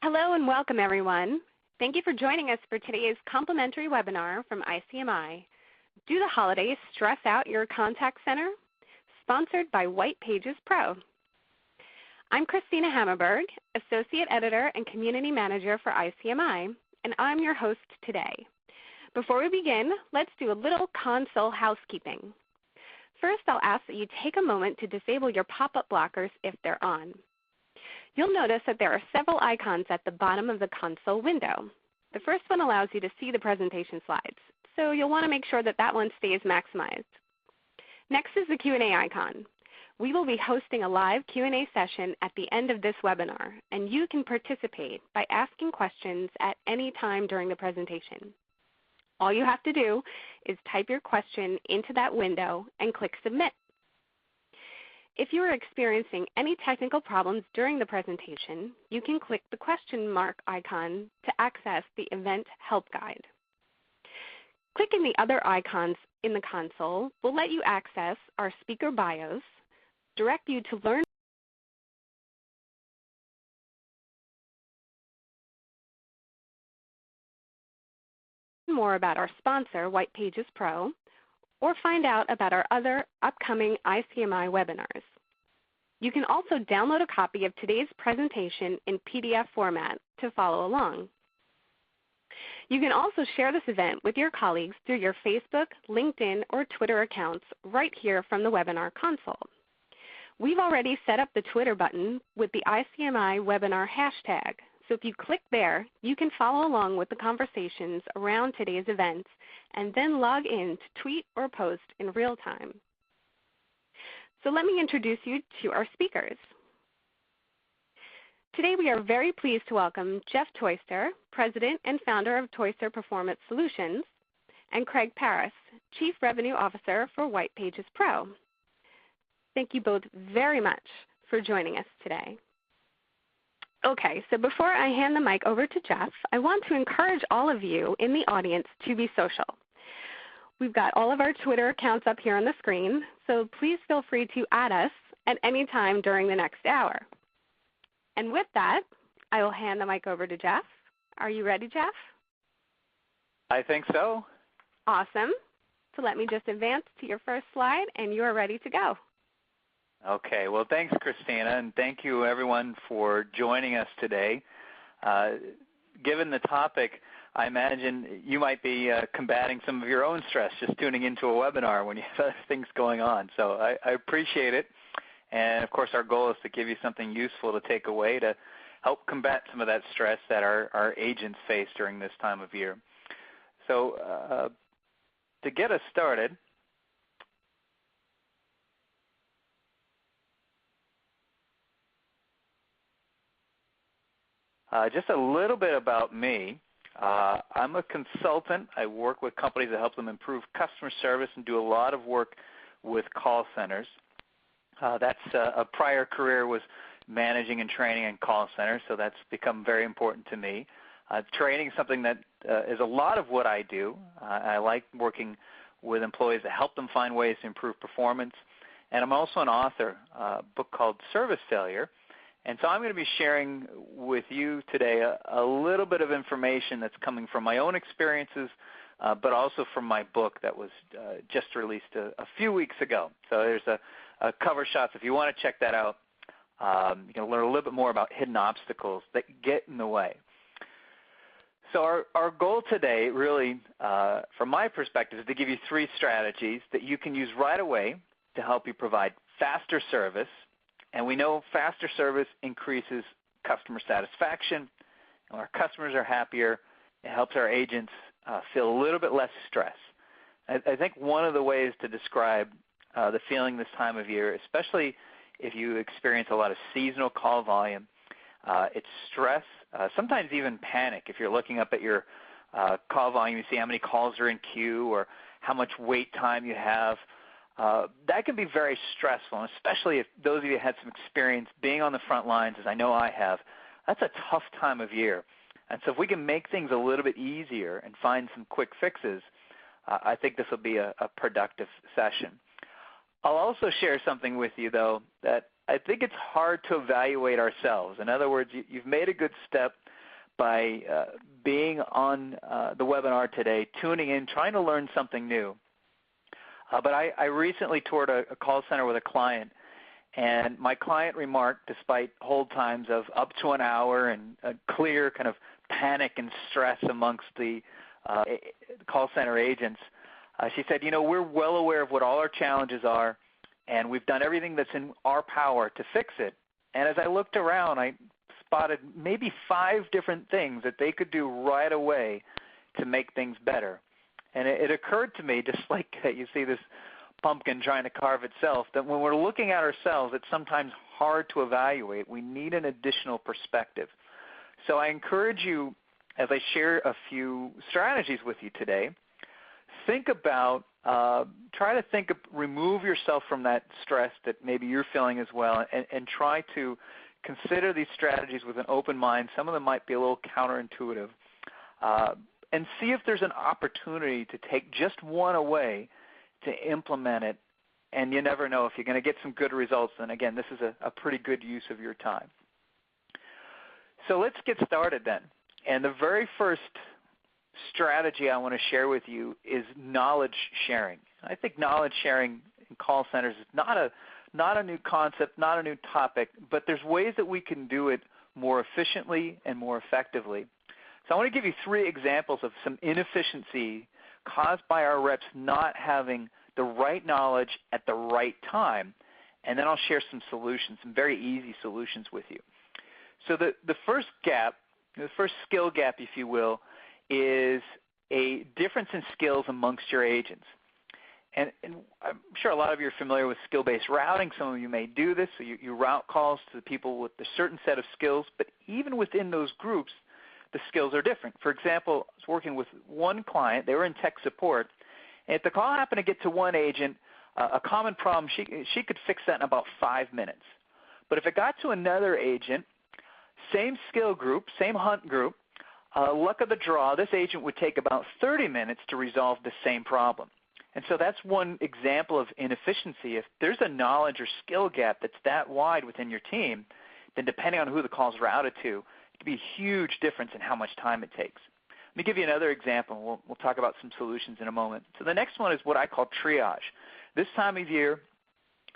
Hello and welcome, everyone. Thank you for joining us for today's complimentary webinar from ICMI. Do the holidays stress out your contact center? Sponsored by White Pages Pro. I'm Christina Hammerberg, Associate Editor and Community Manager for ICMI, and I'm your host today. Before we begin, let's do a little console housekeeping. First, I'll ask that you take a moment to disable your pop-up blockers if they're on. You'll notice that there are several icons at the bottom of the console window. The first one allows you to see the presentation slides, so you'll want to make sure that that one stays maximized. Next is the Q&A icon. We will be hosting a live Q&A session at the end of this webinar, and you can participate by asking questions at any time during the presentation. All you have to do is type your question into that window and click Submit. If you are experiencing any technical problems during the presentation, you can click the question mark icon to access the event help guide. Clicking the other icons in the console will let you access our speaker bios, direct you to learn more about our sponsor, White Pages Pro, or find out about our other upcoming ICMI webinars. You can also download a copy of today's presentation in PDF format to follow along. You can also share this event with your colleagues through your Facebook, LinkedIn, or Twitter accounts right here from the webinar console. We've already set up the Twitter button with the ICMI webinar hashtag, so if you click there, you can follow along with the conversations around today's events and then log in to tweet or post in real time. So let me introduce you to our speakers. Today we are very pleased to welcome Jeff Toyster, President and Founder of Toyster Performance Solutions, and Craig Paris, Chief Revenue Officer for White Pages Pro. Thank you both very much for joining us today. Okay, so before I hand the mic over to Jeff, I want to encourage all of you in the audience to be social. We've got all of our Twitter accounts up here on the screen, so please feel free to add us at any time during the next hour. And with that, I will hand the mic over to Jeff. Are you ready, Jeff? I think so. Awesome. So let me just advance to your first slide, and you are ready to go. Okay, well, thanks, Christina, and thank you, everyone, for joining us today. Given the topic, I imagine you might be combating some of your own stress just tuning into a webinar when you have other things going on. So I appreciate it. And, of course, our goal is to give you something useful to take away to help combat some of that stress that our agents face during this time of year. So to get us started, just a little bit about me. I'm a consultant. I work with companies to help them improve customer service and do a lot of work with call centers. That's a prior career was managing and training in call centers, so that's become very important to me. Training is something that is a lot of what I do. I like working with employees to help them find ways to improve performance. And I'm also an author, a book called Service Failure. And so I'm going to be sharing with you today a little bit of information that's coming from my own experiences, but also from my book that was just released a few weeks ago. So there's a cover shot. So if you want to check that out, you can learn a little bit more about hidden obstacles that get in the way. So our goal today really, from my perspective, is to give you 3 strategies that you can use right away to help you provide faster service. And we know faster service increases customer satisfaction. When our customers are happier, it helps our agents feel a little bit less stress. I think one of the ways to describe the feeling this time of year, especially if you experience a lot of seasonal call volume, it's stress, sometimes even panic. If you're looking up at your call volume, you see how many calls are in queue or how much wait time you have. That can be very stressful, and especially if those of you had some experience being on the front lines, as I know I have. That's a tough time of year. And so if we can make things a little bit easier and find some quick fixes, I think this will be a productive session. I'll also share something with you, though, that I think it's hard to evaluate ourselves. In other words, you've made a good step by being on the webinar today, tuning in, trying to learn something new. But I recently toured a call center with a client, and my client remarked, despite hold times of up to an hour and a clear kind of panic and stress amongst the call center agents, she said, you know, we're well aware of what all our challenges are, and we've done everything that's in our power to fix it. And as I looked around, I spotted maybe 5 different things that they could do right away to make things better. And it occurred to me, just like you see this pumpkin trying to carve itself, that when we're looking at ourselves, it's sometimes hard to evaluate. We need an additional perspective. So I encourage you, as I share a few strategies with you today, think about, try to think of, remove yourself from that stress that maybe you're feeling as well, and try to consider these strategies with an open mind. Some of them might be a little counterintuitive. And see if there's an opportunity to take just one away to implement it. And you never know, if you're going to get some good results, then again, this is a pretty good use of your time. So let's get started then. And the very first strategy I want to share with you is knowledge sharing. I think knowledge sharing in call centers is not a new concept, not a new topic, but there's ways that we can do it more efficiently and more effectively. So I want to give you 3 examples of some inefficiency caused by our reps not having the right knowledge at the right time, and then I'll share some solutions, some very easy solutions with you. So the first gap, the first skill gap, if you will, is a difference in skills amongst your agents. And I'm sure a lot of you are familiar with skill-based routing. Some of you may do this. So you route calls to people with a certain set of skills, but even within those groups, the skills are different. For example, I was working with one client. They were in tech support. And if the call happened to get to one agent, a common problem, she could fix that in about 5 minutes. But if it got to another agent, same skill group, same hunt group, luck of the draw, this agent would take about 30 minutes to resolve the same problem. And so that's one example of inefficiency. If there's a knowledge or skill gap that's that wide within your team, then depending on who the call is routed to, it can be a huge difference in how much time it takes. Let me give you another example. We'll talk about some solutions in a moment. So the next one is what I call triage. This time of year,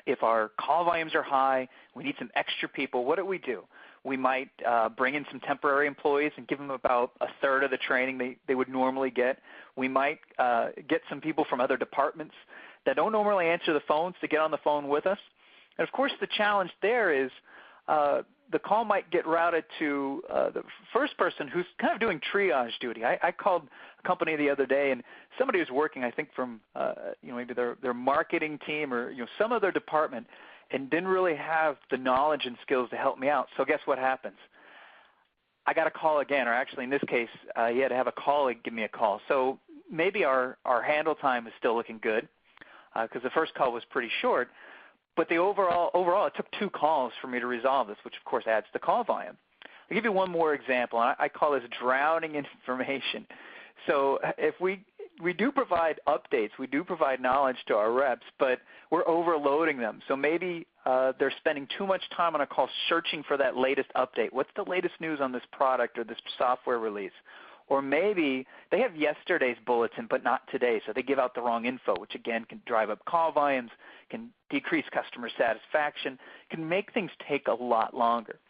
if our call volumes are high, we need some extra people, what do? We might bring in some temporary employees and give them about a third of the training they would normally get. We might get some people from other departments that don't normally answer the phones to get on the phone with us. And of course the challenge there is the call might get routed to the first person who's kind of doing triage duty. I called a company the other day, and somebody was working, I think, from maybe their marketing team or some other department, and didn't really have the knowledge and skills to help me out. So guess what happens? I got a call again, or actually in this case, he had to have a colleague give me a call. So maybe our handle time is still looking good because the first call was pretty short. But the overall, it took 2 calls for me to resolve this, which of course adds to call volume. I'll give you one more example. I call this drowning information. So if we do provide updates, we do provide knowledge to our reps, but we're overloading them. So maybe they're spending too much time on a call searching for that latest update. What's the latest news on this product or this software release? Or maybe they have yesterday's bulletin but not today, so they give out the wrong info, which again can drive up call volumes, can decrease customer satisfaction, can make things take a lot longer.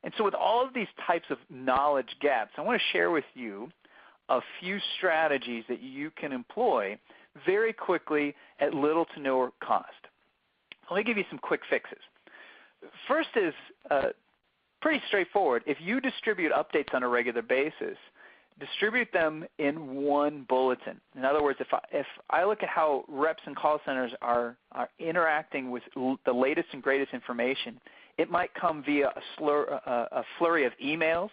And so with all of these types of knowledge gaps, I want to share with you a few strategies that you can employ very quickly at little to no cost. Let me give you some quick fixes. First is pretty straightforward. If you distribute updates on a regular basis, distribute them in one bulletin. In other words, if I look at how reps and call centers are interacting with the latest and greatest information, it might come via a flurry of emails.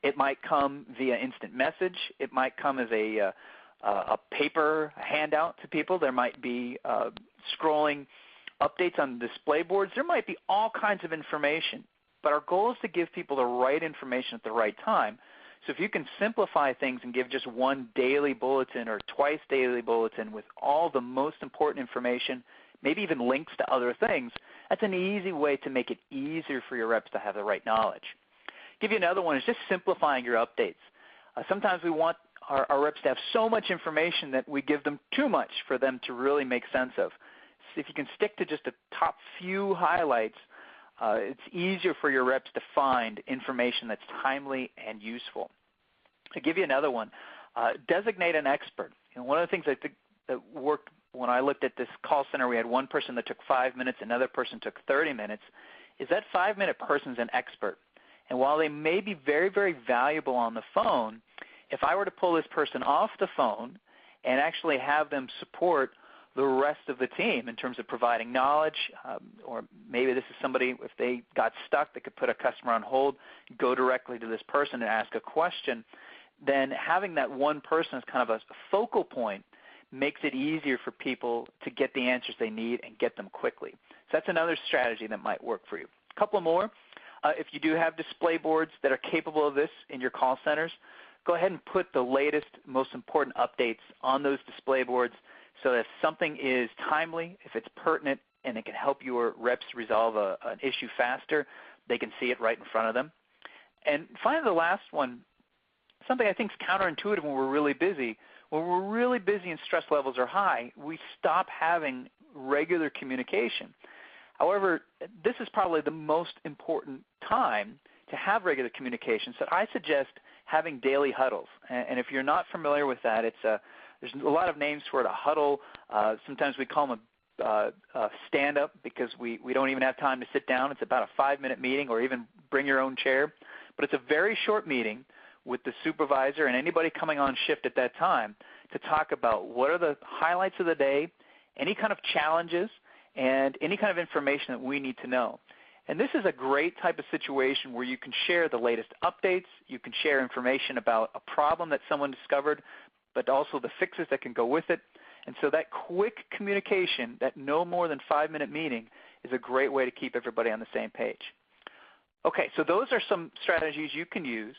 It might come via instant message. It might come as a paper handout to people. There might be scrolling updates on display boards. There might be all kinds of information. But our goal is to give people the right information at the right time. So if you can simplify things and give just one daily bulletin or twice daily bulletin with all the most important information, maybe even links to other things, that's an easy way to make it easier for your reps to have the right knowledge. Give you another one is just simplifying your updates. Sometimes we want our reps to have so much information that we give them too much for them to really make sense of. So if you can stick to just the top few highlights, it's easier for your reps to find information that's timely and useful. I'll give you another one. Designate an expert. One of the things I think that worked when I looked at this call center, we had one person that took 5 minutes, another person took 30 minutes, is that 5-minute person's an expert. And while they may be very, very valuable on the phone, if I were to pull this person off the phone and actually have them support the rest of the team in terms of providing knowledge, or maybe this is somebody, if they got stuck, they could put a customer on hold, go directly to this person and ask a question, then having that one person as kind of a focal point makes it easier for people to get the answers they need and get them quickly. So that's another strategy that might work for you. A couple more. If you do have display boards that are capable of this in your call centers, go ahead and put the latest, most important updates on those display boards so that if something is timely, if it's pertinent, and it can help your reps resolve an issue faster, they can see it right in front of them. And finally, the last one, something I think is counterintuitive when we're really busy. When we're really busy and stress levels are high, we stop having regular communication. However, this is probably the most important time to have regular communication, so I suggest having daily huddles. And if you're not familiar with that, there's a lot of names for it, a huddle. Sometimes we call them a stand-up because we don't even have time to sit down. It's about a 5-minute meeting, or even bring your own chair. But it's a very short meeting with the supervisor and anybody coming on shift at that time to talk about what are the highlights of the day, any kind of challenges, and any kind of information that we need to know. And this is a great type of situation where you can share the latest updates, you can share information about a problem that someone discovered, but also the fixes that can go with it. And so that quick communication, that no more than 5-minute meeting, is a great way to keep everybody on the same page. Okay, so those are some strategies you can use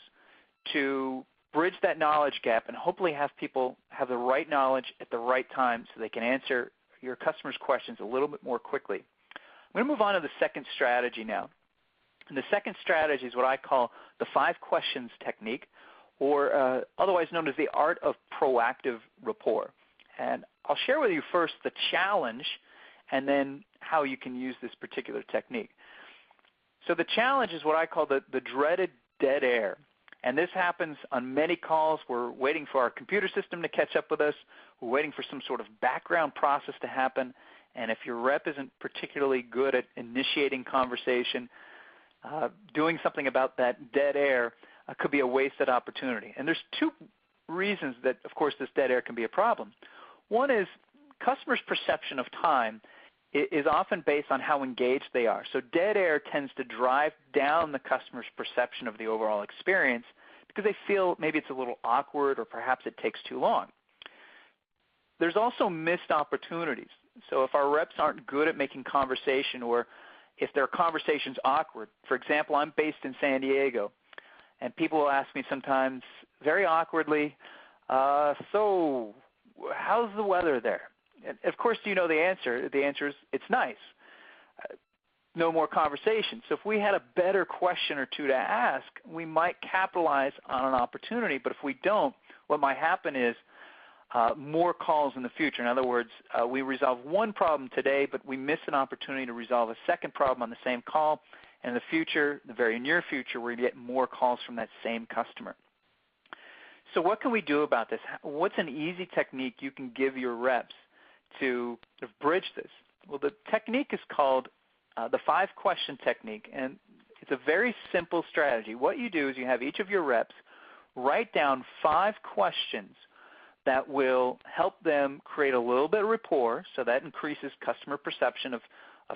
to bridge that knowledge gap and hopefully have people have the right knowledge at the right time so they can answer your customers' questions a little bit more quickly. I'm going to move on to the second strategy now. And the second strategy is what I call the 5 questions technique, or otherwise known as the art of proactive rapport. And I'll share with you first the challenge and then how you can use this particular technique. So the challenge is what I call the dreaded dead air. And this happens on many calls. We're waiting for our computer system to catch up with us. We're waiting for some sort of background process to happen. And if your rep isn't particularly good at initiating conversation, doing something about that dead air could be a wasted opportunity. And there's 2 reasons that, of course, this dead air can be a problem. One is customers' perception of time is often based on how engaged they are. So dead air tends to drive down the customer's perception of the overall experience because they feel maybe it's a little awkward or perhaps it takes too long. There's also missed opportunities. So if our reps aren't good at making conversation, or if their conversation's awkward, for example, I'm based in San Diego, and people will ask me sometimes very awkwardly, so how's the weather there? And of course, do you know the answer? The answer is it's nice. No more conversation. So if we had a better question or 2 to ask, we might capitalize on an opportunity. But if we don't, what might happen is more calls in the future. In other words, we resolve one problem today, but we miss an opportunity to resolve a second problem on the same call. And in the future, the very near future, we're going to get more calls from that same customer. So what can we do about this? What's an easy technique you can give your reps to bridge this? Well, the technique is called the 5-question technique, and it's a very simple strategy. What you do is you have each of your reps write down 5 questions that will help them create a little bit of rapport, so that increases customer perception of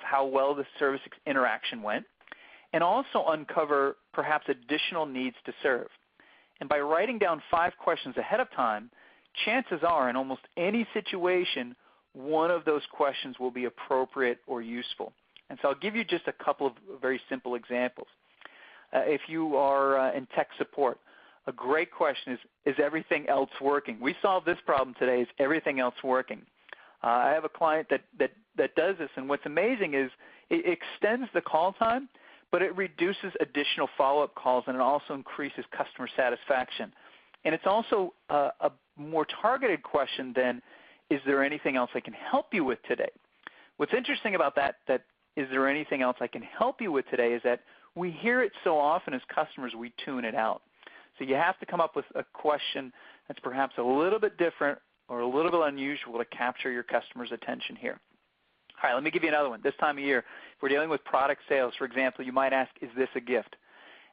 how well the service interaction went, and also uncover perhaps additional needs to serve. And by writing down 5 questions ahead of time, chances are in almost any situation, one of those questions will be appropriate or useful. And so I'll give you just a couple of very simple examples. If you are in tech support, a great question is everything else working? We solved this problem today. Is everything else working? I have a client that does this, and what's amazing is it extends the call time, but it reduces additional follow-up calls, and it also increases customer satisfaction. And it's also a more targeted question than, is there anything else I can help you with today? What's interesting about that is there anything else I can help you with today, is that we hear it so often as customers, we tune it out. So you have to come up with a question that's perhaps a little bit different or a little bit unusual to capture your customer's attention here. All right, let me give you another one. This time of year, if we're dealing with product sales, for example, you might ask, is this a gift?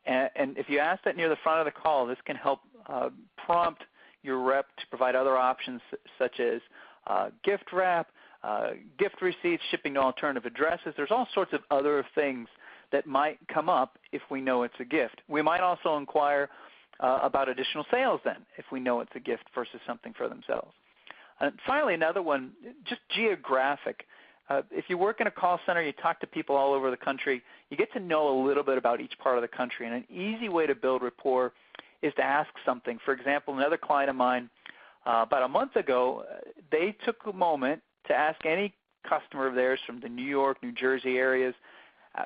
And if you ask that near the front of the call, this can help prompt your rep to provide other options such as gift wrap, gift receipts, shipping to alternative addresses. There's all sorts of other things that might come up if we know it's a gift. We might also inquire about additional sales then if we know it's a gift versus something for themselves. And finally, another one, just geographic. If you work in a call center, you talk to people all over the country, you get to know a little bit about each part of the country. And an easy way to build rapport is to ask something. For example, another client of mine, about a month ago, they took a moment to ask any customer of theirs from the New York, New Jersey areas,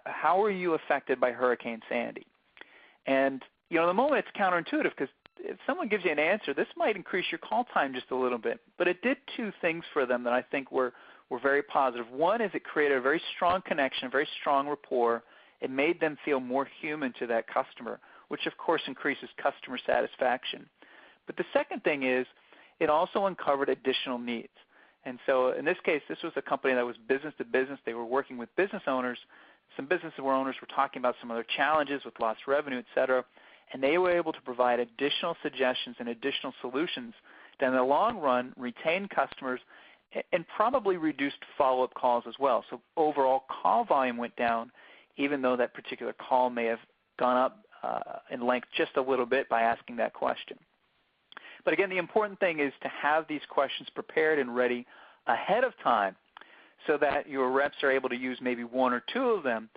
how were you affected by Hurricane Sandy? And, you know, in the moment it's counterintuitive because if someone gives you an answer, this might increase your call time just a little bit. But it did two things for them that I think were very positive. One is it created a very strong connection, a very strong rapport. It made them feel more human to that customer, which of course increases customer satisfaction. But the second thing is it also uncovered additional needs. And so in this case, this was a company that was business to business. They were working with business owners. Some business owners were talking about some of their challenges with lost revenue, et cetera, and they were able to provide additional suggestions and additional solutions that in the long run retain customers and probably reduced follow-up calls as well. So overall call volume went down, even though that particular call may have gone up in length just a little bit by asking that question. But again, the important thing is to have these questions prepared and ready ahead of time so that your reps are able to use maybe one or two of them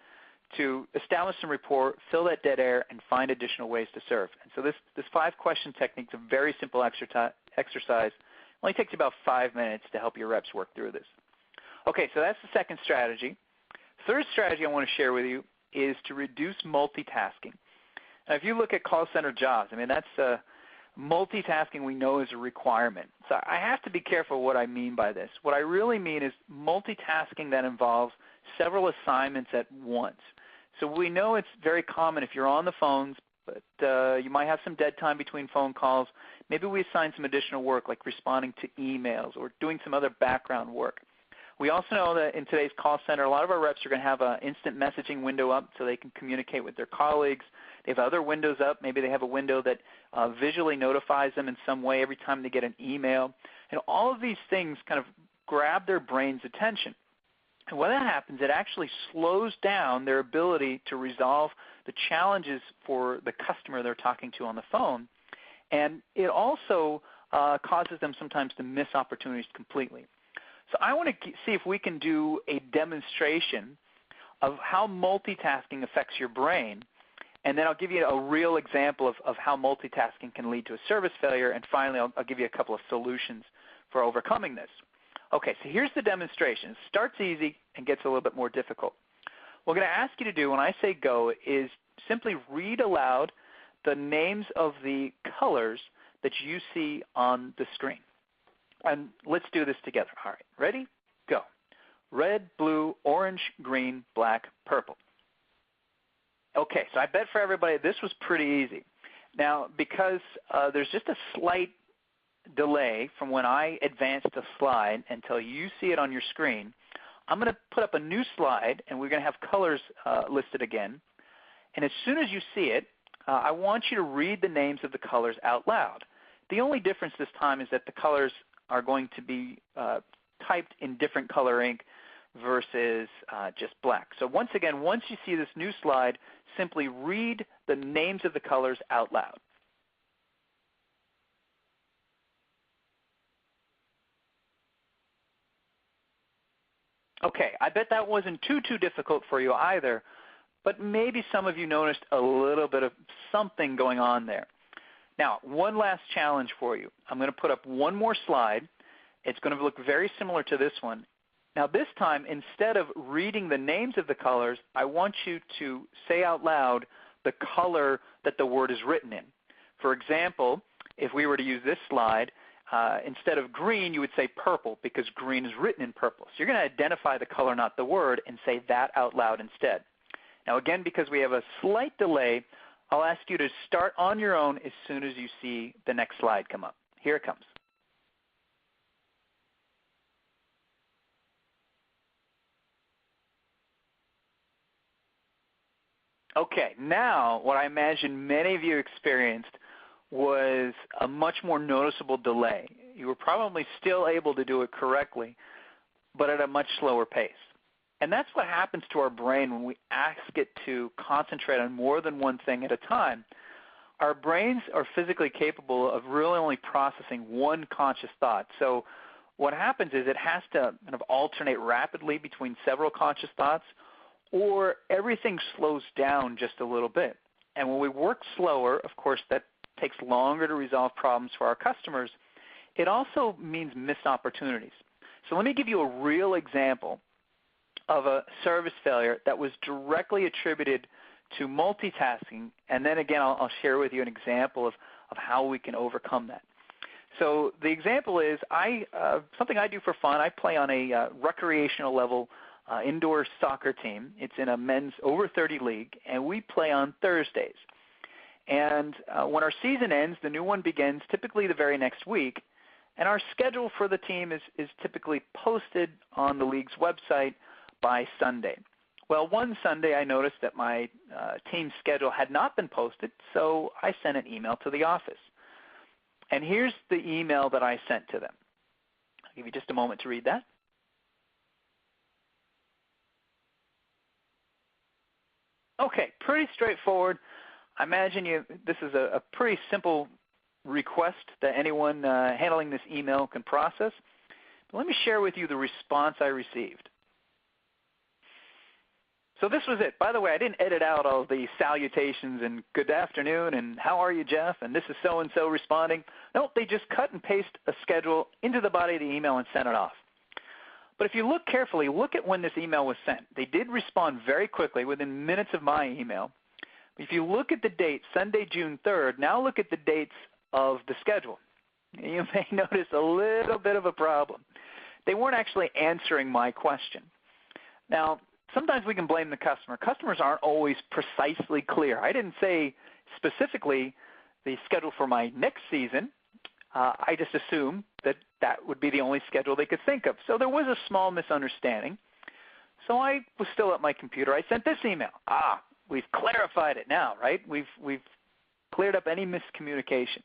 to establish some rapport, fill that dead air, and find additional ways to serve. And so this 5-question technique is a very simple exercise. It only takes about 5 minutes to help your reps work through this. Okay, so that's the second strategy. Third strategy I want to share with you is to reduce multitasking. Now, if you look at call center jobs, I mean, that's multitasking we know is a requirement. So I have to be careful what I mean by this. What I really mean is multitasking that involves several assignments at once. So we know it's very common if you're on the phones, but you might have some dead time between phone calls. Maybe we assign some additional work like responding to emails or doing some other background work. We also know that in today's call center, a lot of our reps are going to have an instant messaging window up so they can communicate with their colleagues. They have other windows up. Maybe they have a window that visually notifies them in some way every time they get an email. And all of these things kind of grab their brain's attention. And when that happens, it actually slows down their ability to resolve the challenges for the customer they're talking to on the phone. And it also causes them sometimes to miss opportunities completely. So I want to see if we can do a demonstration of how multitasking affects your brain. And then I'll give you a real example of how multitasking can lead to a service failure. And finally, I'll give you a couple of solutions for overcoming this. Okay, so here's the demonstration. It starts easy and gets a little bit more difficult. What I'm going to ask you to do when I say go is simply read aloud the names of the colors that you see on the screen. And let's do this together. All right, ready? Go. Red, blue, orange, green, black, purple. Okay, so I bet for everybody this was pretty easy. Now, because there's just a slight delay from when I advance the slide until you see it on your screen, I'm going to put up a new slide, and we're going to have colors listed again. And as soon as you see it, I want you to read the names of the colors out loud. The only difference this time is that the colors are going to be typed in different color ink versus just black. So once again, once you see this new slide, simply read the names of the colors out loud. Okay, I bet that wasn't too difficult for you either, but maybe some of you noticed a little bit of something going on there. Now, one last challenge for you. I'm going to put up one more slide. It's going to look very similar to this one. Now this time, instead of reading the names of the colors, I want you to say out loud the color that the word is written in. For example, if we were to use this slide, instead of green, you would say purple because green is written in purple. So you're going to identify the color, not the word, and say that out loud instead. Now again, because we have a slight delay, I'll ask you to start on your own as soon as you see the next slide come up. Here it comes. Okay, now what I imagine many of you experienced was a much more noticeable delay. You were probably still able to do it correctly, but at a much slower pace. And that's what happens to our brain when we ask it to concentrate on more than one thing at a time. Our brains are physically capable of really only processing one conscious thought. So what happens is it has to kind of alternate rapidly between several conscious thoughts, or everything slows down just a little bit. And when we work slower, of course, that takes longer to resolve problems for our customers. It also means missed opportunities. So let me give you a real example of a service failure that was directly attributed to multitasking, and then again I'll share with you an example of how we can overcome that. So the example is something I do for fun. I play on a recreational level indoor soccer team. It's in a men's over 30 league, and we play on Thursdays. And when our season ends, the new one begins typically the very next week, and our schedule for the team is typically posted on the league's website by Sunday. Well, one Sunday I noticed that my team's schedule had not been posted, so I sent an email to the office. And here's the email that I sent to them. I'll give you just a moment to read that. Okay, pretty straightforward. I imagine this is a pretty simple request that anyone handling this email can process. But let me share with you the response I received. So this was it. By the way, I didn't edit out all the salutations and good afternoon and how are you, Jeff, and this is so-and-so responding. Nope, they just cut and paste a schedule into the body of the email and sent it off. But if you look carefully, look at when this email was sent. They did respond very quickly within minutes of my email. But if you look at the date, Sunday, June 3rd, now look at the dates of the schedule. You may notice a little bit of a problem. They weren't actually answering my question. Now, sometimes we can blame the customer. Customers aren't always precisely clear. I didn't say specifically the schedule for my next season. I just assumed that that would be the only schedule they could think of. So there was a small misunderstanding. So I was still at my computer. I sent this email. We've clarified it now, right? We've cleared up any miscommunication.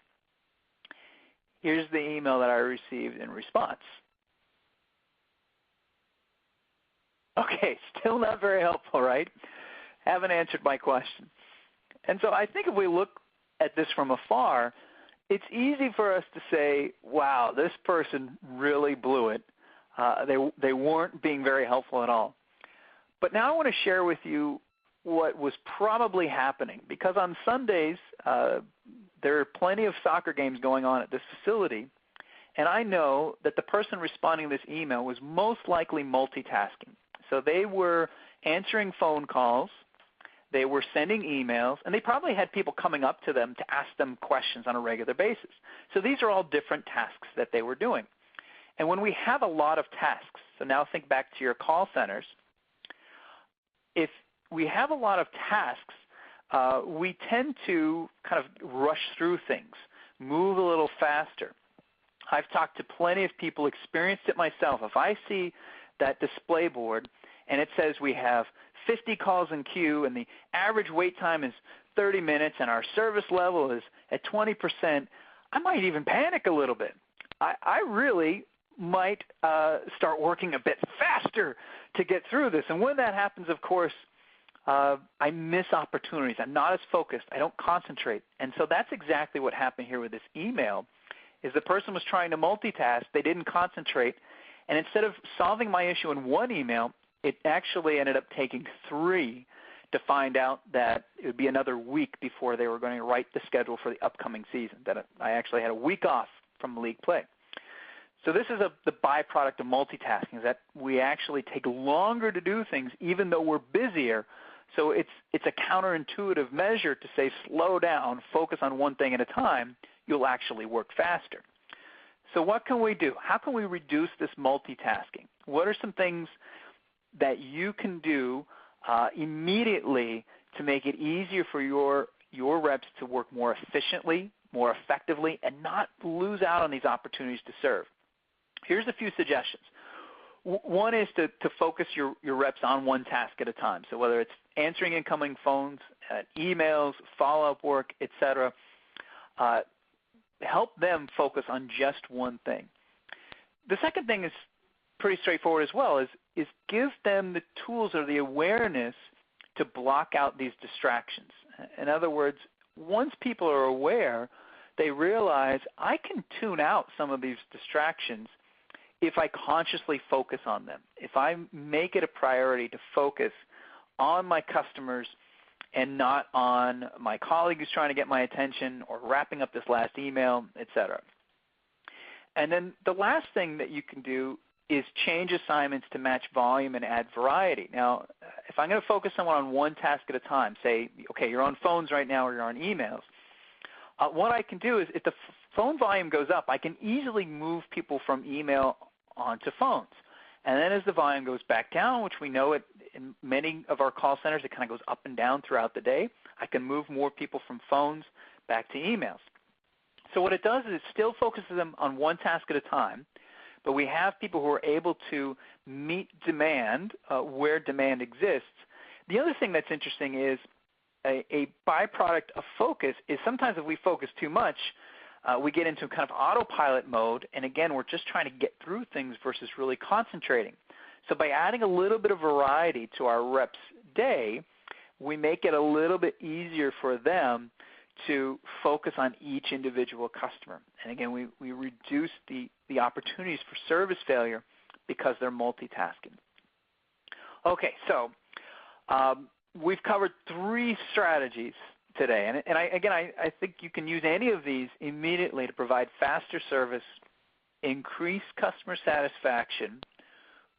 Here's the email that I received in response. Okay, still not very helpful, right? Haven't answered my question. And so I think if we look at this from afar, it's easy for us to say, wow, this person really blew it. They weren't being very helpful at all. But now I want to share with you what was probably happening, because on Sundays there are plenty of soccer games going on at this facility, and I know that the person responding to this email was most likely multitasking. So they were answering phone calls, they were sending emails, and they probably had people coming up to them to ask them questions on a regular basis. So these are all different tasks that they were doing. And when we have a lot of tasks, so now think back to your call centers, if we have a lot of tasks, we tend to kind of rush through things, move a little faster. I've talked to plenty of people, experienced it myself. If I see that display board and it says we have 50 calls in queue and the average wait time is 30 minutes and our service level is at 20%, I might even panic a little bit. I really might start working a bit faster to get through this. And when that happens, of course, I miss opportunities. I'm not as focused. I don't concentrate. And so that's exactly what happened here with this email, is the person was trying to multitask. They didn't concentrate. And instead of solving my issue in one email, it actually ended up taking 3 to find out that it would be another week before they were going to write the schedule for the upcoming season, that I actually had a week off from league play. So this is the byproduct of multitasking, is that we actually take longer to do things even though we're busier. So it's a counterintuitive measure to say slow down, focus on one thing at a time. You'll actually work faster. So what can we do? How can we reduce this multitasking? What are some things that you can do immediately to make it easier for your reps to work more efficiently, more effectively, and not lose out on these opportunities to serve? Here's a few suggestions. One is to focus your reps on one task at a time. So whether it's answering incoming phones, emails, follow-up work, etc., help them focus on just one thing. The second thing is pretty straightforward as well, is give them the tools or the awareness to block out these distractions. In other words, once people are aware, they realize I can tune out some of these distractions if I consciously focus on them. If I make it a priority to focus on my customers and not on my colleague who's trying to get my attention or wrapping up this last email, etc. And then the last thing that you can do is change assignments to match volume and add variety. Now, if I'm going to focus someone on one task at a time, say, okay, you're on phones right now or you're on emails, what I can do is if the phone volume goes up, I can easily move people from email onto phones. And then as the volume goes back down, which we know in many of our call centers, it kind of goes up and down throughout the day, I can move more people from phones back to emails. So what it does is it still focuses them on one task at a time, but we have people who are able to meet demand where demand exists. The other thing that's interesting is a byproduct of focus is sometimes if we focus too much, we get into kind of autopilot mode, and again, we're just trying to get through things versus really concentrating. So by adding a little bit of variety to our reps' day, we make it a little bit easier for them to focus on each individual customer. And again, we reduce the opportunities for service failure because they're multitasking. Okay, so we've covered 3 strategies today. And I think you can use any of these immediately to provide faster service, increase customer satisfaction,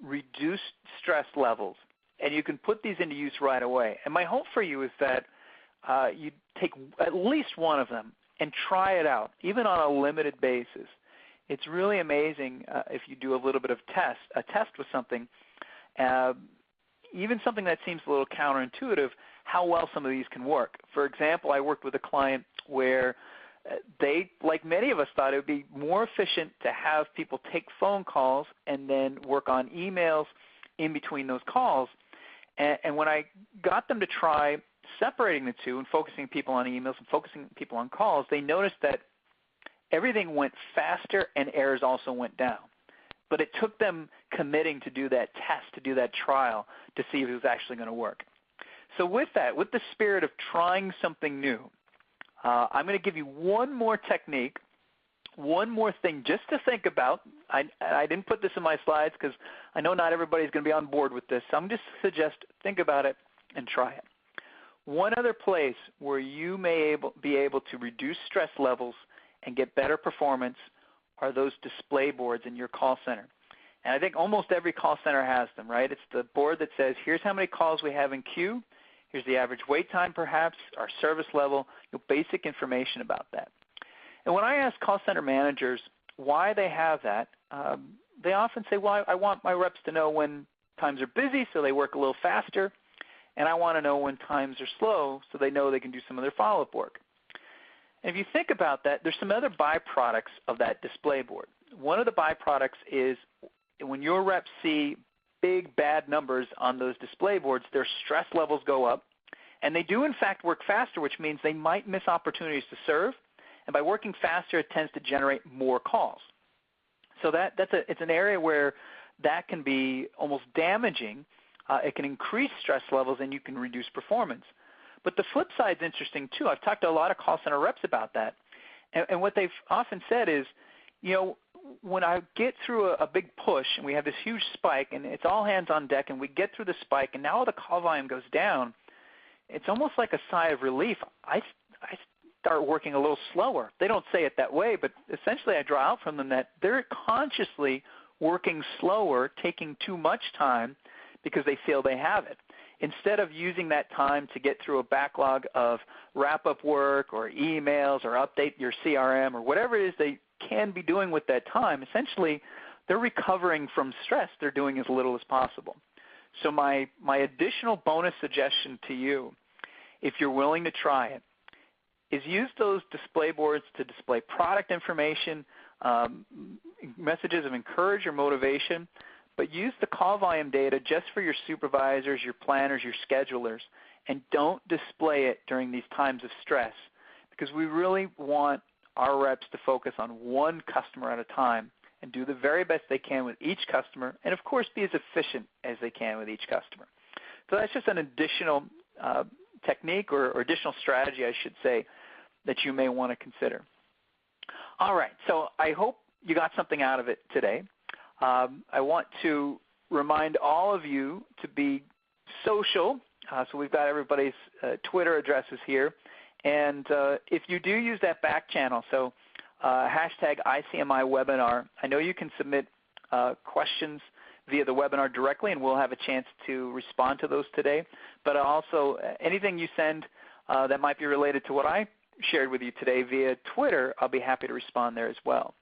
reduce stress levels, and you can put these into use right away. And my hope for you is that you take at least one of them and try it out, even on a limited basis. It's really amazing if you do a little bit of a test with something, even something that seems a little counterintuitive, how well some of these can work. For example, I worked with a client where they, like many of us, thought it would be more efficient to have people take phone calls and then work on emails in between those calls. And when I got them to try separating the two and focusing people on emails and focusing people on calls, they noticed that everything went faster and errors also went down. But it took them committing to do that test, to do that trial, to see if it was actually going to work. So with that, with the spirit of trying something new, I'm going to give you one more technique, one more thing just to think about. I didn't put this in my slides because I know not everybody's going to be on board with this. So I'm just suggest think about it and try it. One other place where you may be able to reduce stress levels and get better performance are those display boards in your call center. And I think almost every call center has them, right? It's the board that says, here's how many calls we have in queue, here's the average wait time perhaps, our service level, basic information about that. And when I ask call center managers why they have that, they often say, well, I want my reps to know when times are busy so they work a little faster, and I want to know when times are slow so they know they can do some of their follow-up work. And if you think about that, there's some other byproducts of that display board. One of the byproducts is when your reps see big bad numbers on those display boards, their stress levels go up, and they do in fact work faster, which means they might miss opportunities to serve, and by working faster, it tends to generate more calls. So it's an area where that can be almost damaging. It can increase stress levels, and you can reduce performance. But the flip side is interesting too. I've talked to a lot of call center reps about that, and what they've often said is, when I get through a big push and we have this huge spike and it's all hands on deck and we get through the spike and now the call volume goes down, it's almost like a sigh of relief. I start working a little slower. They don't say it that way, but essentially I draw out from them that they're consciously working slower, taking too much time because they feel they have it. Instead of using that time to get through a backlog of wrap-up work or emails or update your CRM or whatever it is they can be doing with that time, essentially they're recovering from stress. They're doing as little as possible. So my additional bonus suggestion to you, if you're willing to try it, is use those display boards to display product information, messages of encouragement or motivation, but use the call volume data just for your supervisors, your planners, your schedulers, and don't display it during these times of stress, because we really want our reps to focus on one customer at a time and do the very best they can with each customer, and of course be as efficient as they can with each customer. So that's just an additional technique or additional strategy, I should say, that you may want to consider. All right, so I hope you got something out of it today. I want to remind all of you to be social. So we've got everybody's Twitter addresses here. And if you do use that back channel, so hashtag ICMI webinar, I know you can submit questions via the webinar directly, and we'll have a chance to respond to those today. But also anything you send that might be related to what I shared with you today via Twitter, I'll be happy to respond there as well.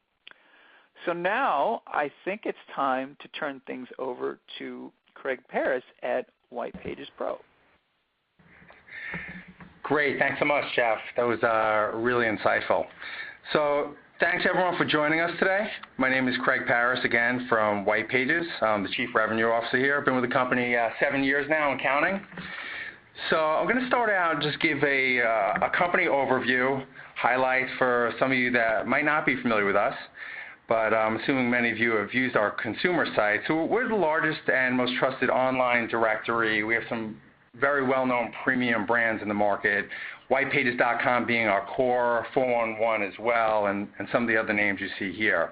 So now I think it's time to turn things over to Craig Paris at White Pages Pro. Great. Thanks so much, Jeff. That was really insightful. So thanks, everyone, for joining us today. My name is Craig Paris, again, from White Pages. I'm the Chief Revenue Officer here. I've been with the company 7 years now and counting. So I'm going to start out and just give a company overview, highlights for some of you that might not be familiar with us, but I'm assuming many of you have used our consumer site. So we're the largest and most trusted online directory. We have some very well-known premium brands in the market, whitepages.com being our core, 411 as well, and some of the other names you see here.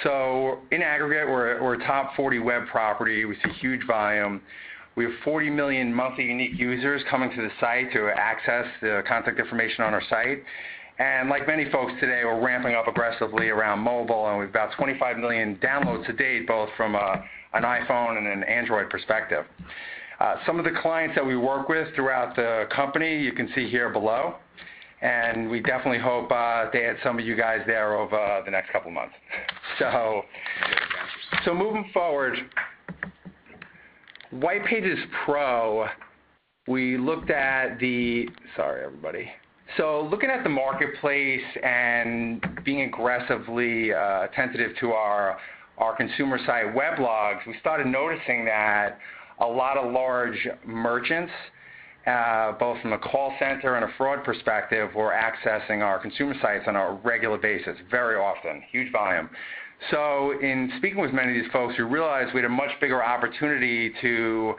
So in aggregate, we're a top 40 web property. We see huge volume. We have 40 million monthly unique users coming to the site to access the contact information on our site. And like many folks today, we're ramping up aggressively around mobile, and we've about 25 million downloads to date, both from an iPhone and an Android perspective. Some of the clients that we work with throughout the company you can see here below, and we definitely hope to add some of you guys there over the next couple of months. So moving forward, White Pages Pro, we looked at So looking at the marketplace and being aggressively attentive to our consumer site weblogs, we started noticing that a lot of large merchants, both from a call center and a fraud perspective, were accessing our consumer sites on a regular basis, very often, huge volume. So in speaking with many of these folks, we realized we had a much bigger opportunity to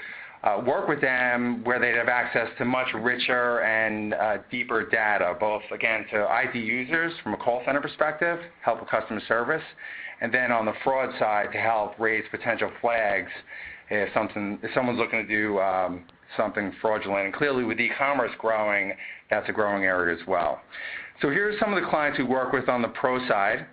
work with them where they'd have access to much richer and deeper data, both, again, to ID users from a call center perspective, help with customer service, and then on the fraud side to help raise potential flags if someone's looking to do something fraudulent. And clearly with e-commerce growing, that's a growing area as well. So here's some of the clients we work with on the pro side.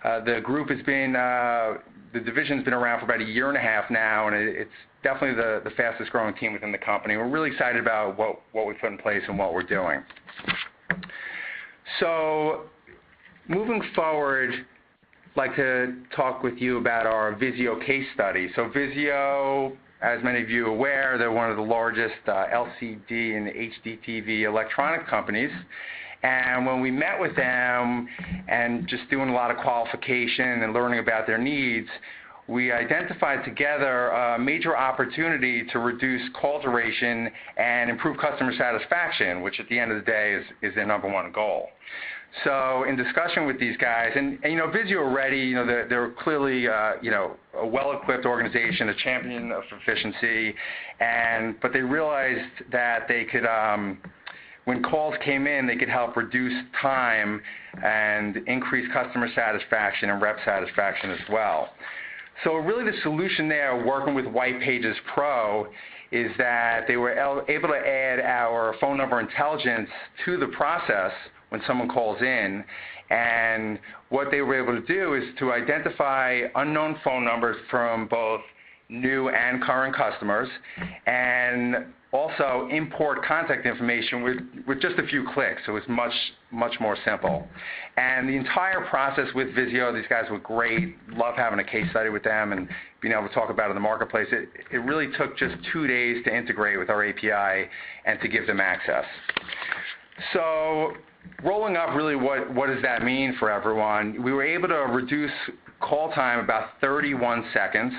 The group has been, the division's been around for about a year and a half now, and it's definitely the fastest growing team within the company. We're really excited about what we put in place and what we're doing. So moving forward, I'd like to talk with you about our Vizio case study. So Vizio, as many of you are aware, they're one of the largest LCD and HD TV electronic companies. And when we met with them and just doing a lot of qualification and learning about their needs, we identified together a major opportunity to reduce call duration and improve customer satisfaction, which at the end of the day is their number one goal. So in discussion with these guys, and you know, Vizio already, they're clearly, a well-equipped organization, a champion of efficiency, but they realized that they could, when calls came in, they could help reduce time and increase customer satisfaction and rep satisfaction as well. So really the solution there, working with White Pages Pro, is that they were able to add our phone number intelligence to the process when someone calls in. And what they were able to do is to identify unknown phone numbers from both new and current customers, and also import contact information with just a few clicks. So it was much more simple. And the entire process with Visio, these guys were great. Love having a case study with them and being able to talk about it in the marketplace. It really took just 2 days to integrate with our API and to give them access. So rolling up, really, what does that mean for everyone? We were able to reduce call time about 31 seconds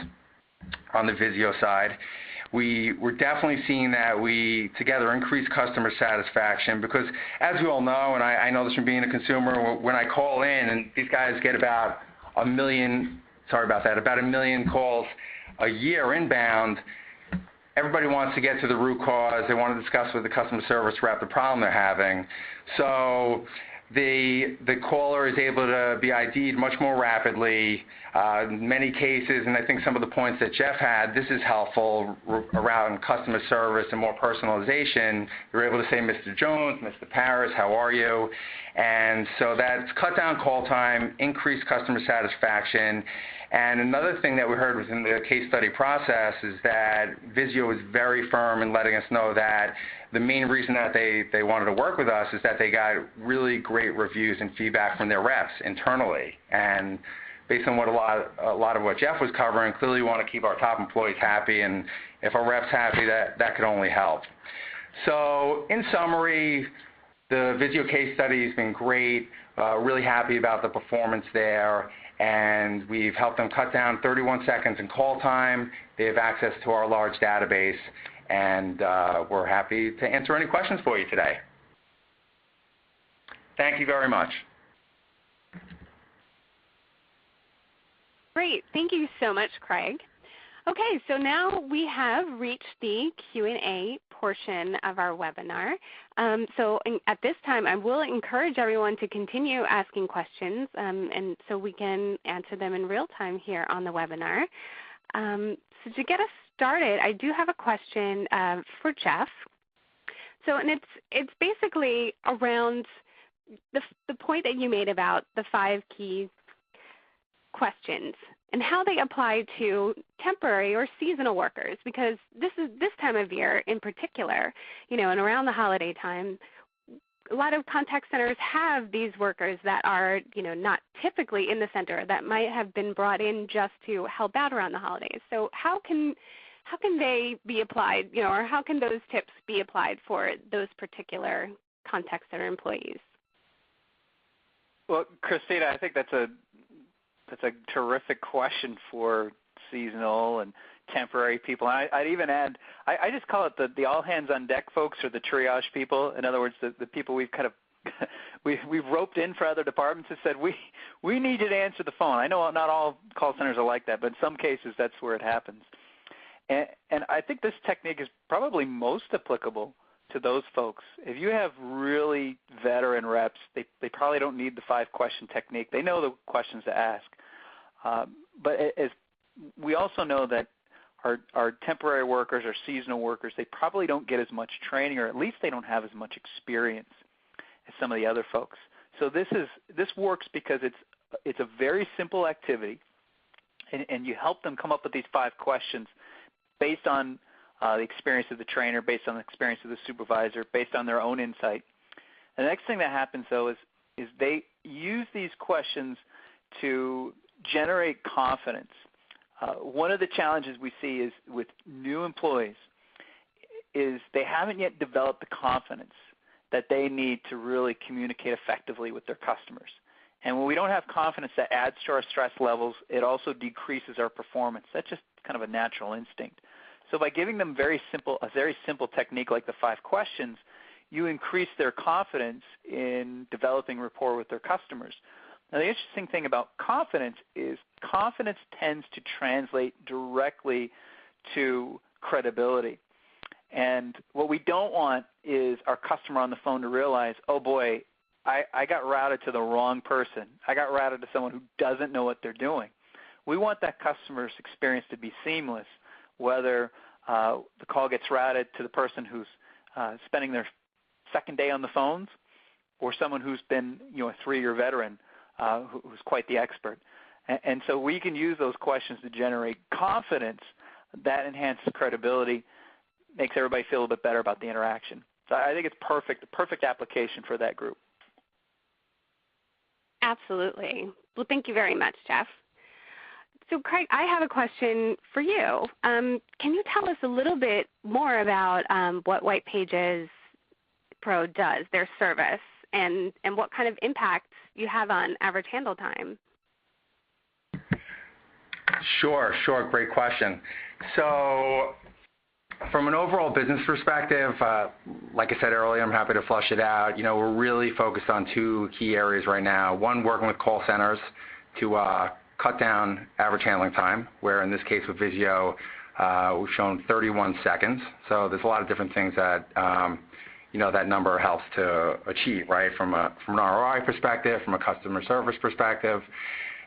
on the Visio side. We're definitely seeing that we together increase customer satisfaction because, as we all know, and I know this from being a consumer, when I call in and these guys get about a million calls a year inbound, everybody wants to get to the root cause. They want to discuss with the customer service rep the problem they're having. So the caller is able to be ID'd much more rapidly. In many cases, and I think some of the points that Jeff had, this is helpful around customer service and more personalization. You're able to say, Mr. Jones, Mr. Paris, how are you? And so that's cut down call time, increased customer satisfaction. And another thing that we heard within the case study process is that Visio is very firm in letting us know that the main reason that they wanted to work with us is that they got really great reviews and feedback from their reps internally. And based on what a lot of what Jeff was covering, clearly we want to keep our top employees happy, and if our reps happy, that could only help. So in summary, the Visio case study has been great. Really happy about the performance there, and we've helped them cut down 31 seconds in call time. They have access to our large database, and we're happy to answer any questions for you today. Thank you very much. Great. Thank you so much, Craig. Okay, so now we have reached the Q&A portion of our webinar. At this time, I will encourage everyone to continue asking questions, and so we can answer them in real time here on the webinar. So to get us started, I do have a question for Jeff. So, and it's basically around the point that you made about the 5 key questions and how they apply to temporary or seasonal workers, because this time of year in particular, and around the holiday time, a lot of contact centers have these workers that are, not typically in the center, that might have been brought in just to help out around the holidays. So how can they be applied, or how can those tips be applied for those particular contact center employees? Well, Christina, I think that's a terrific question for seasonal and temporary people. And I'd even add, I just call it the all hands on deck folks, or the triage people. In other words, the people we've kind of we've roped in for other departments and said, we need you to answer the phone. I know not all call centers are like that, but in some cases that's where it happens. And I think this technique is probably most applicable to those folks. If you have really veteran reps, they probably don't need the 5-question technique. They know the questions to ask. But as we also know that our temporary workers or seasonal workers, they probably don't get as much training, or at least they don't have as much experience as some of the other folks. So this works because it's a very simple activity, and you help them come up with these 5 questions based on the experience of the trainer, based on the experience of the supervisor, based on their own insight. And the next thing that happens, though, is they use these questions to generate confidence. One of the challenges we see is with new employees is they haven't yet developed the confidence that they need to really communicate effectively with their customers. And when we don't have confidence, that adds to our stress levels. It also decreases our performance. That's just kind of a natural instinct. So by giving them a very simple technique like the 5 questions, you increase their confidence in developing rapport with their customers. Now, the interesting thing about confidence is confidence tends to translate directly to credibility. And what we don't want is our customer on the phone to realize, oh boy, I got routed to the wrong person. I got routed to someone who doesn't know what they're doing. We want that customer's experience to be seamless, whether the call gets routed to the person who's spending their second day on the phones, or someone who's been a 3-year veteran who's quite the expert. And so we can use those questions to generate confidence. That enhances credibility, makes everybody feel a little bit better about the interaction. So I think it's the perfect application for that group. Absolutely. Well, thank you very much, Jeff. So, Craig, I have a question for you. Can you tell us a little bit more about what White Pages Pro does, their service, and what kind of impact you have on average handle time? Sure. Great question. So from an overall business perspective, like I said earlier, I'm happy to flush it out. We're really focused on 2 key areas right now. One, working with call centers to cut down average handling time, where in this case with Visio, we've shown 31 seconds. So there's a lot of different things that that number helps to achieve, right, from an ROI perspective, from a customer service perspective.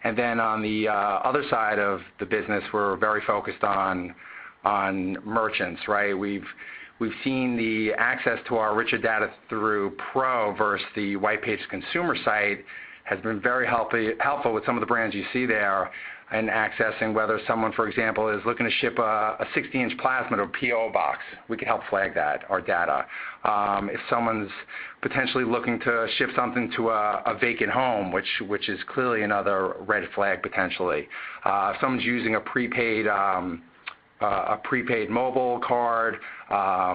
And then on the other side of the business, we're very focused on merchants, right? We've seen the access to our richer data through Pro versus the White Pages consumer site has been very helpful with some of the brands you see there in accessing whether someone, for example, is looking to ship a 60-inch plasma to a PO box. We can help flag that, our data. If someone's potentially looking to ship something to a vacant home, which is clearly another red flag potentially. If someone's using a prepaid mobile card, a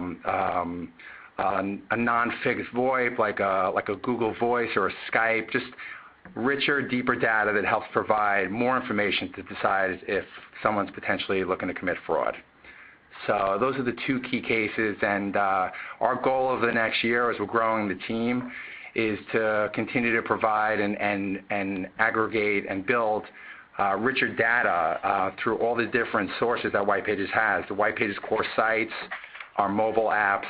non-fixed VoIP like a Google Voice or a Skype, just richer, deeper data that helps provide more information to decide if someone's potentially looking to commit fraud. So those are the 2 key cases, and our goal over the next year as we're growing the team is to continue to provide and aggregate and build richer data through all the different sources that White Pages has, the White Pages core sites, our mobile apps,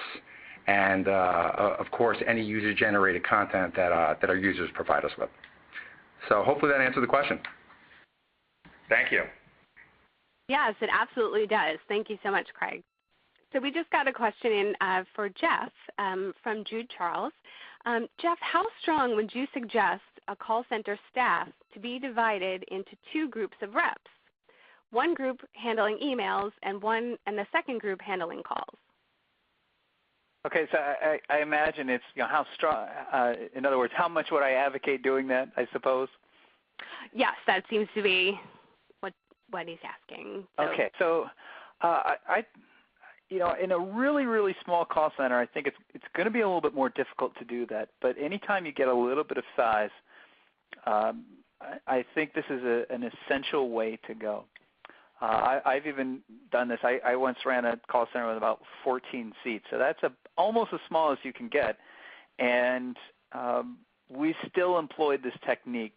and of course any user-generated content that our users provide us with. So hopefully that answered the question. Thank you. Yes, it absolutely does. Thank you so much, Craig. So we just got a question in for Jeff from Jude Charles. Jeff, how strong would you suggest a call center staff to be divided into 2 groups of reps? One group handling emails and the second group handling calls. Okay, so I imagine it's how strong. In other words, how much would I advocate doing that? I suppose. Yes, that seems to be what he's asking. So. Okay, so in a really small call center, I think it's going to be a little bit more difficult to do that. But anytime you get a little bit of size, I think this is an essential way to go. I've even done this. I once ran a call center with about 14 seats, so that's almost as small as you can get. And we still employed this technique,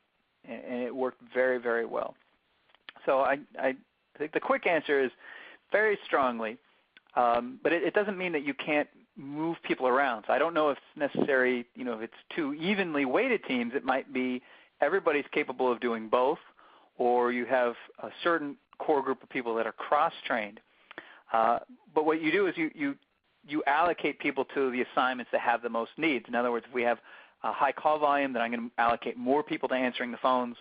and it worked very, very well. So I think the quick answer is very strongly, but it doesn't mean that you can't move people around. So I don't know if it's necessary, if it's 2 evenly weighted teams, it might be everybody's capable of doing both, or you have a certain core group of people that are cross-trained. But what you do is you allocate people to the assignments that have the most needs. In other words, if we have a high call volume, then I'm going to allocate more people to answering the phones.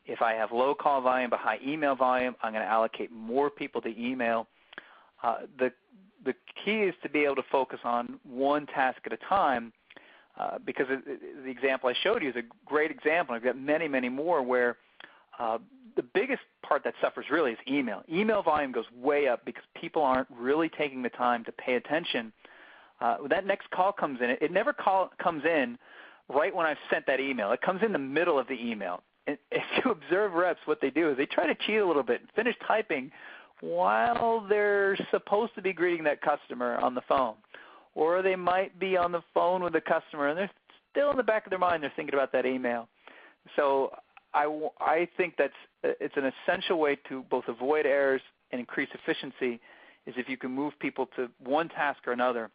If I have low call volume but high email volume, I'm going to allocate more people to email. The key is to be able to focus on one task at a time, because the example I showed you is a great example. I've got many, many more where the biggest part that suffers really is email. Email volume goes way up because people aren't really taking the time to pay attention. When that next call comes in, it never comes in right when I've sent that email. It comes in the middle of the email. And if you observe reps, what they do is they try to cheat a little bit and finish typing while they're supposed to be greeting that customer on the phone. Or they might be on the phone with the customer, and they're still in the back of their mind, they're thinking about that email. So I think it's an essential way to both avoid errors and increase efficiency is if you can move people to one task or another.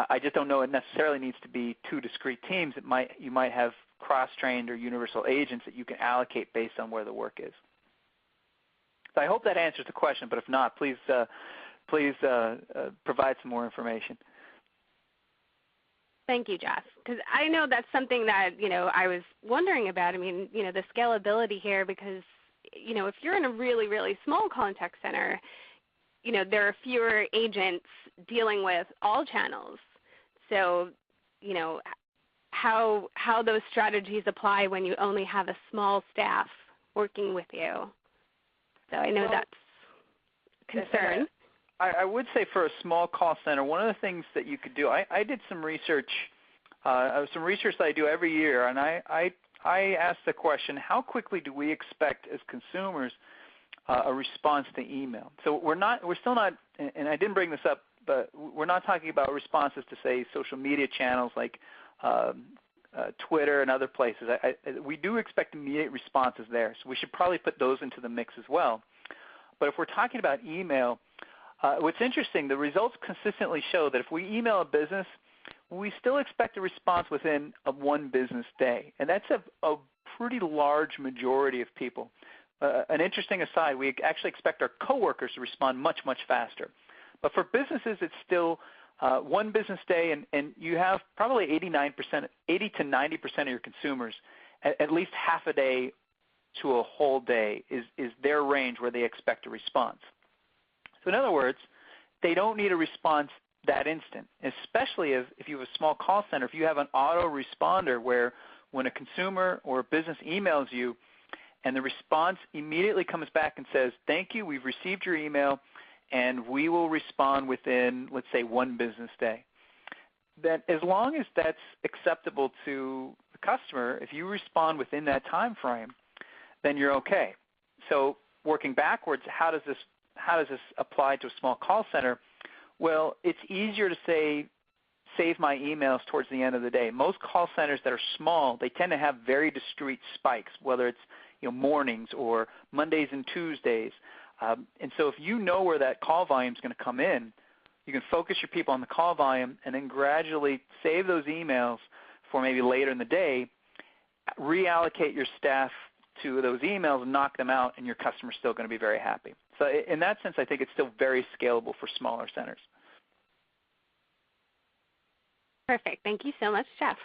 I just don't know it necessarily needs to be 2 discrete teams. You might have cross-trained or universal agents that you can allocate based on where the work is. So I hope that answers the question, but if not, please provide some more information. Thank you, Jeff, because I know that's something that, I was wondering about. I mean, the scalability here, because, if you're in a really, really small contact center, there are fewer agents dealing with all channels. So, how those strategies apply when you only have a small staff working with you. So I know that's a concern. I would say for a small call center, one of the things that you could do, I did some research that I do every year, and I asked the question, how quickly do we expect as consumers a response to email? So we're still not, and I didn't bring this up, but we're not talking about responses to, say, social media channels like Twitter and other places. We do expect immediate responses there, so we should probably put those into the mix as well. But if we're talking about email, what's interesting, the results consistently show that if we email a business, we still expect a response within one business day, and that's a pretty large majority of people. An interesting aside, we actually expect our coworkers to respond much, much faster. But for businesses, it's still one business day, and you have probably 80 to 90% of your consumers, at least half a day to a whole day is their range where they expect a response. So in other words, they don't need a response that instant, especially if you have a small call center. If you have an autoresponder where when a consumer or a business emails you and the response immediately comes back and says, thank you, we've received your email, and we will respond within, let's say, one business day. Then as long as that's acceptable to the customer, if you respond within that time frame, then you're okay. So working backwards, how does this apply to a small call center? Well, it's easier to say, save my emails towards the end of the day. Most call centers that are small, they tend to have very discrete spikes, whether it's mornings or Mondays and Tuesdays. And so if you know where that call volume is going to come in, you can focus your people on the call volume and then gradually save those emails for maybe later in the day, reallocate your staff to those emails and knock them out, and your customer's still going to be very happy. So in that sense, I think it's still very scalable for smaller centers. Perfect. Thank you so much, Jeff.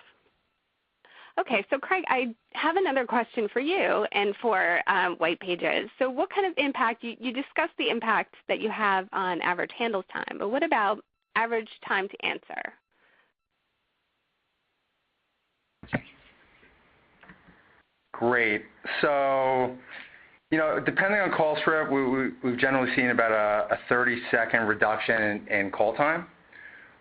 Okay, so Craig, I have another question for you and for White Pages. So what kind of impact, you discussed the impact that you have on average handle time, but what about average time to answer? Great. So, depending on call script, we've generally seen about a 30-second reduction in call time.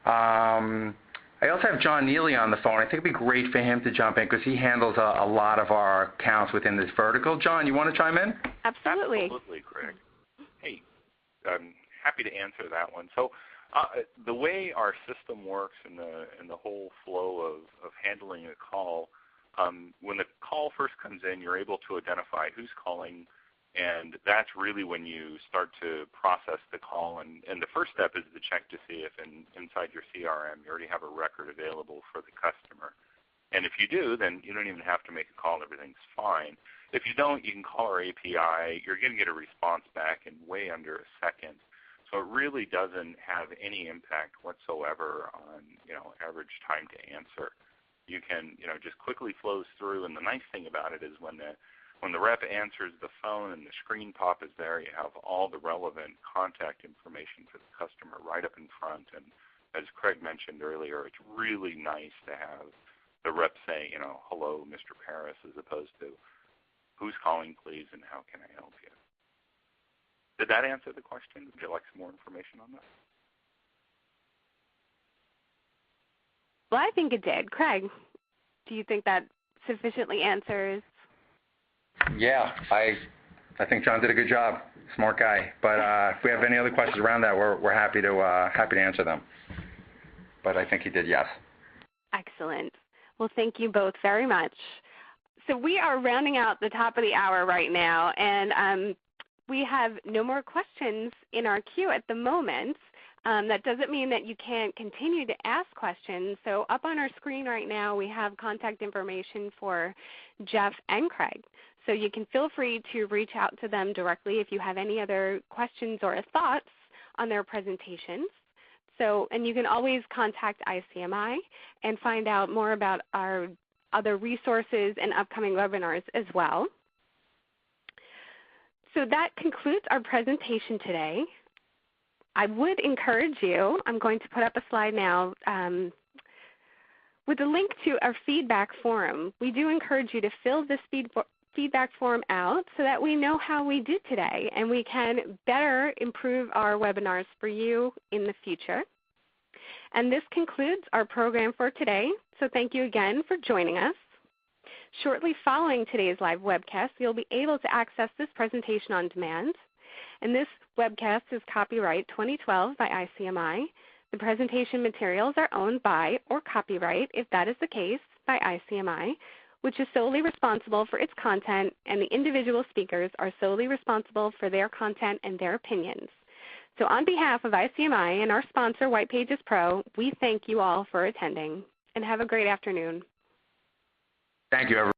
I also have John Neely on the phone. I think it'd be great for him to jump in because he handles a lot of our accounts within this vertical. John, you want to chime in? Absolutely. Absolutely, Craig. Hey, I'm happy to answer that one. So the way our system works and the whole flow of handling a call, when the call first comes in, you're able to identify who's calling, and that's really when you start to process the call. And the first step is to check to see if inside your CRM you already have a record available for the customer. And if you do, then you don't even have to make a call. Everything's fine. If you don't, you can call our API. You're going to get a response back in way under a second. So it really doesn't have any impact whatsoever on average time to answer. You can just quickly flows through. And the nice thing about it is when the rep answers the phone and the screen pop is there, you have all the relevant contact information for the customer right up in front. And as Craig mentioned earlier, it's really nice to have the rep say, hello, Mr. Paris, as opposed to who's calling, please, and how can I help you? Did that answer the question? Would you like some more information on that? Well, I think it did. Craig, do you think that sufficiently answers? Yeah, I think John did a good job. Smart guy. But if we have any other questions around that, we're happy to answer them. But I think he did, yes. Excellent. Well, thank you both very much. So we are rounding out the top of the hour right now, and we have no more questions in our queue at the moment. That doesn't mean that you can't continue to ask questions. So up on our screen right now, we have contact information for Jeff and Craig. So you can feel free to reach out to them directly if you have any other questions or thoughts on their presentations. And you can always contact ICMI and find out more about our other resources and upcoming webinars as well. So that concludes our presentation today. I would encourage you, I'm going to put up a slide now with a link to our feedback forum. We do encourage you to fill this feedback form out so that we know how we did today and we can better improve our webinars for you in the future. And this concludes our program for today, so thank you again for joining us. Shortly following today's live webcast, you'll be able to access this presentation on demand. And this webcast is copyright 2012 by ICMI. The presentation materials are owned by or copyright, if that is the case, by ICMI, which is solely responsible for its content, and the individual speakers are solely responsible for their content and their opinions. So on behalf of ICMI and our sponsor, White Pages Pro, we thank you all for attending, and have a great afternoon. Thank you, everyone.